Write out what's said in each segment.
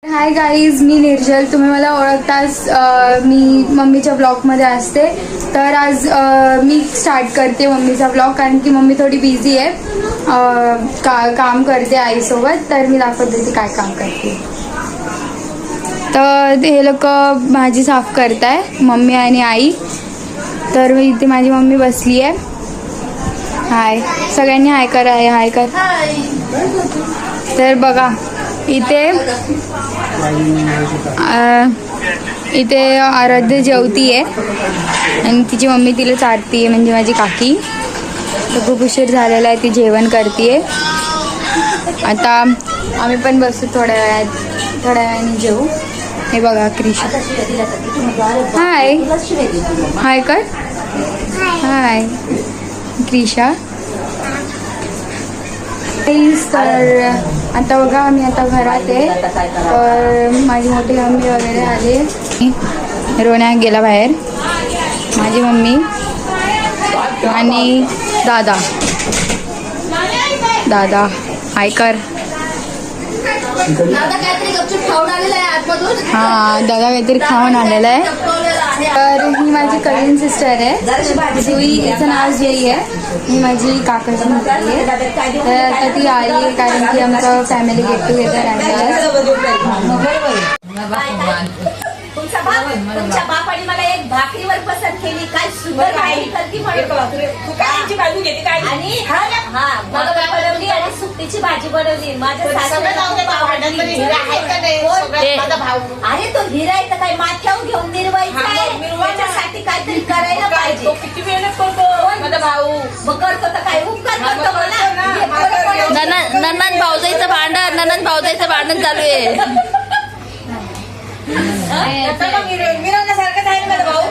Hi guys, मी निर्जल. तुम्ही मला ओळखताच. मी मम्मीच्या ब्लॉगमध्ये असते. तर आज मी स्टार्ट करते मम्मीचा ब्लॉग, कारण की मम्मी थोडी बिझी आहे. काम करते आईसोबत. तर मी दाखवते ती काय काम करते. तर हे लोक भाजी साफ करताय, मम्मी आणि आई. तर इथे माझी मम्मी बसली आहे. हाय सगळ्यांनी, हाय करा, हाय कर. तर बघा इथे आराध्य जेवती आहे आणि तिची मम्मी तिला चारती आहे, म्हणजे माझी काकी. तर खूप उशीर झालेला आहे, ती जेवण करते. आता आम्ही पण बसू थोड्या वेळाने जेवू. हे बघा क्रिशा, हाय हाय कर, हाय क्रिशा. तर आता बघा आम्ही आता घरात आहे. तर माझी मोठी मम्मी वगैरे आली. रोण्या गेला बाहेर, माझी मम्मी आणि दादा हाय कर. हां, दादा काहीतरी खाऊन आलेला आहे. तर ही माझी कझिन सिस्टर आहे, जुई. तिचं नाव जई आहे. ही माझी काकाची मुलगी आहे. तर आता ती आली आहे, कारण की आमचं फॅमिली गेट टुगेदर आहे. तुमच्या बापाने मला एक भाकरीवर पसंत केली. काय सुंदर भाकरी करती आणि बनवली आणि सुकटीची भाजी बनवली. माझ्या अरे तो हिरा आहे तर काय माथ्यावर घेऊन निर्वायसाठी काहीतरी करायला पाहिजे. किती मेहनत करतो माझा भाऊ. मग करतो तर काय उपकार करतो मला. ननंद भाऊजाईचं भांडण चालू आहे. मिरवण्यासारखं आहे ना माझा भाऊ.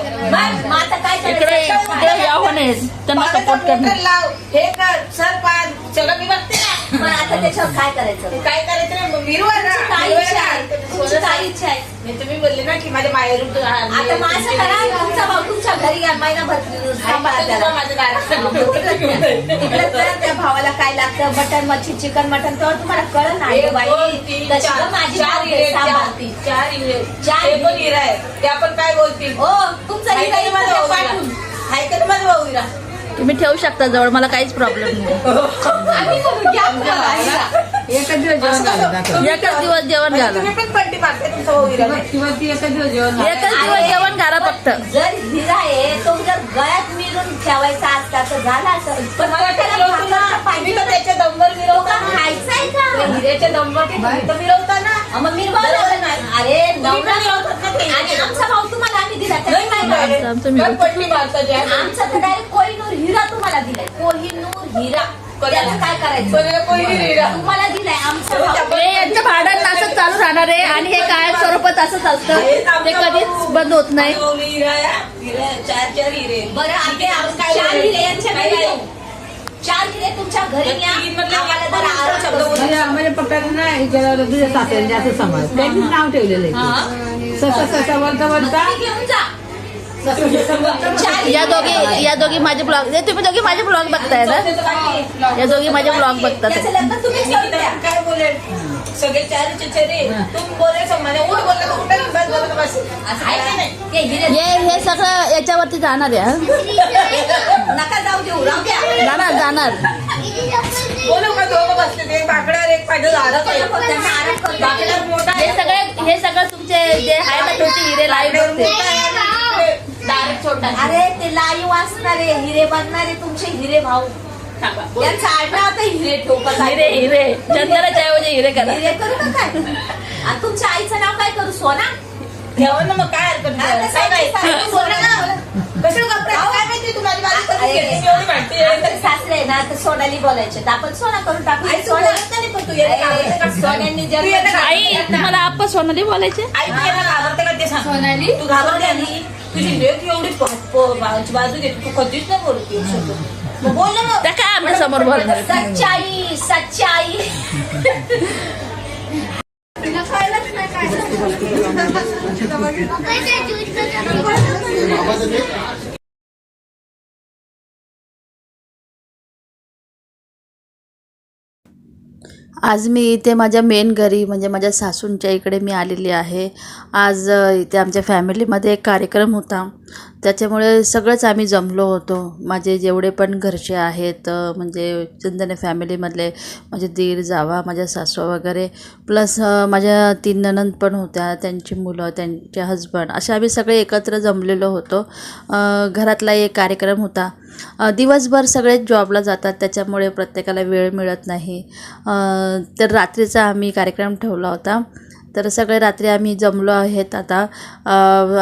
मग आता काय इकडे यावं नाही, त्यांना सपोर्ट करणार. लाव हे कर सरपंच सगळं मी बघते ना. पण आता त्याच्यावर काय करायचं? काय करायचं ना, मिरवा ना. काय इच्छा आहे? तुमची काय इच्छा आहे? तुम्ही बोलले ना की माझ्या माहेरून आता माझं करा, तुमचा भाऊ तुमच्या घरी या, महिनाभर सांभाळा त्याला. माझ्या दारात तिकडे करा त्या भावाला काय लागतं, मटन मच्छी चिकन मटन, तेव्हा तुम्हाला कळलं नाही बाई. तशी गं माझी सांभाळती. चार पण हिरा आहे, ते आपण काय बोलतील. हो, तुमचा हिरा आहे माझा भाऊ पाठवून. हाय का माझा भाऊ हिरा. तुम्ही ठेवू शकता जवळ, मला काहीच प्रॉब्लेम नाही. आम्ही बोलू, घ्या तुम्हाला हिरा. एकच दिवस जेवण घाला. तुम्ही पण पट्टी मारते तुमचा भाऊ हिरा. एकच दिवस जेवण घाला फक्त. जर हिरा आहे तो जर गळ्यात मिळून ठेवायचा असता तर झाला असं. पण तुम्ही तर त्याच्या दमवर मिरवता. खायचंय का? हिऱ्याच्या दमवर तुम्ही तर मिरवता ना. मग मिरवायला नाही. अरे नवरा मिरवतात ना ते. आणि आमचा भाऊ तुम्हाला आम्ही दिला त्याला काय करायचं? पट्टी मारता जे आहे. आमचा तर डायरेक्ट कोहिनूर हिरा तुम्हाला दिलाय. कोहिनूर हिरा. त्याला काय करायचं? तुम्हाला दिलाय आमचा भाऊ. यांचं भांडण असंच चालू राहणार आहे आणि हे काय स्वरूपात असंच असतं, ते कधीच बंद होत नाही. चार हिरे. बरं आम्ही चार हिरे यांच्या घरी देऊ. चार हिरे तुमच्या घरी न्या. आम्हाला जरा आराम शब्द माझ्या पप्पाला नाही तुझ्या सासऱ्यांनी असं समज त्यांनीच नाव ठेवलेलं आहे. ससा वरता घेऊन जा. या दोघी माझे ब्लॉग, तुम्ही दोघी माझे ब्लॉग बघताय ना. या दोघी माझे ब्लॉग बघतात. त्याचं लग्न तुम्हीच करून द्या. काय बोलेल सगळे चार चेहरे. तुम बोलायचं म्हणे उठ बोलला तर कुठे बस बोलत बस. असं आहे का नाही? ते हिरे हे सगळं याच्यावरती जाणार आहे. नका जाऊ देऊ, राहू द्या. जाणार. बोलू का दोघं बसले ते बाकड्यावर एक पाहिजे झालं त्यांना आराम करू द्या. बाकड्यावर मोठा हे सगळं तुमचे जे आहे ना छोटे हिरे लाईव्ह बघते. डायरेक्ट छोटा. अरे ते लाईव्ह असणारे हिरे बनणारे तुमचे हिरे भाऊ. त्यांचं आडनाव आता हिरे ठोकत आहे. हिरे चंदनाच्या ऐवजी हिरे करा. हिरे करू का काय? आणि तुमच्या आईचं नाव काय करू? सोना. ठेवा ना मग काय हरकत नाही. काय नाही. सोना ना. कशाला कपडे काय माहिती तुम्हाला माझी कधी अरे, घेतली एवढी वाटते. आमचे सासरे आहे ना तर सोनाली बोलायचे तर आपण सोना करून टाकू. आई, तू बोलत नाही पण तू येणं घाबरते का? सोन्यांनी तू येणं जन्म. आई तुम्हाला आप्पा सोनाली बोलायचे. आई तू येणं घाबरते का ते सांग. सोनाली तू घाबरते आणि तुझी लेक एवढी बाजू घेते तू कधीच नाही बोलते मग बोल ना मग. त्या काय आमच्या समोर बोलणार. सच्चाई सच्चाई. आज मी इथे माझ्या मेन घरी म्हणजे माझ्या सासूंच्या इकडे मी आलेली आहे. आज इथे आमच्या फॅमिलीमध्ये एक कार्यक्रम होता, त्याच्यामुळे सगळंच आम्ही जमलो होतो. माझे जेवढे पण घरचे आहेत म्हणजे चंदने फॅमिलीमधले माझे दीर जावा माझ्या सासू वगैरे प्लस माझ्या 3 नणंद पण होत्या, त्यांची मुलं त्यांचे हजबंड असे आम्ही सगळे एकत्र जमलेलो होतो. घरातला एक कार्यक्रम होता. दिवसभर सगळेच जॉबला जातात त्याच्यामुळे प्रत्येकाला वेळ मिळत नाही. तर रात्रीचा आम्ही कार्यक्रम ठेवला होता. तर सगळे रात्री आम्ही जमलो आहेत आता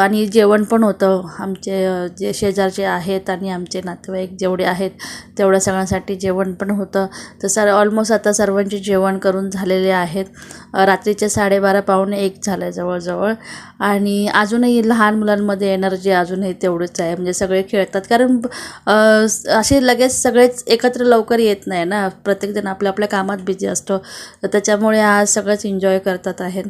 आणि जेवण पण होतं. आमचे जे शेजारचे आहेत आणि आमचे नातेवाईक जेवढे आहेत तेवढ्या सगळ्यांसाठी जेवण पण होतं. तर ऑलमोस्ट आता सर्वांचे जेवण करून झालेले आहेत. रात्रीचे 12:30 पावणे 1 झालं जवळजवळ. आणि अजूनही लहान मुलांमध्ये एनर्जी अजूनही तेवढंच आहे. म्हणजे सगळे खेळतात कारण असे लगेच सगळेच एकत्र लवकर येत नाही ना, प्रत्येकजण आपल्या आपल्या कामात बिझी असतो. तर त्याच्यामुळे आज सगळंच एन्जॉय करतात आहेत.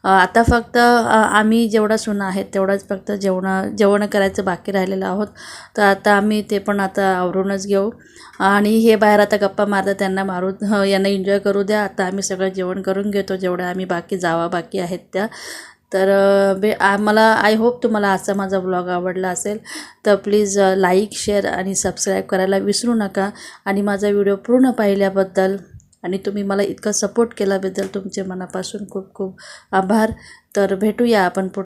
आता फक्त आम्ही जेवढा सुना आहेत तेवढंच फक्त जेवण करायचं बाकी राहिलेलं आहोत. तर आता आम्ही ते पण आता आवरूनच घेऊ आणि हे बाहेर आता गप्पा मारतात, त्यांना यांना एन्जॉय करू द्या. आता आम्ही सगळं जेवण करून घेतो जेवढं आम्ही बाकी आहेत त्या. तर मला आय होप तुम्हाला आजचा माझा ब्लॉग आवडला असेल. तर प्लीज लाईक शेअर आणि सबस्क्राईब करायला विसरू नका. आणि माझा व्हिडिओ पूर्ण पाहिल्याबद्दल आणि तुम्ही मला इतका सपोर्ट केल्याबद्दल तुमचे मनापासून खूप खूप आभार. तर भेटूया आपण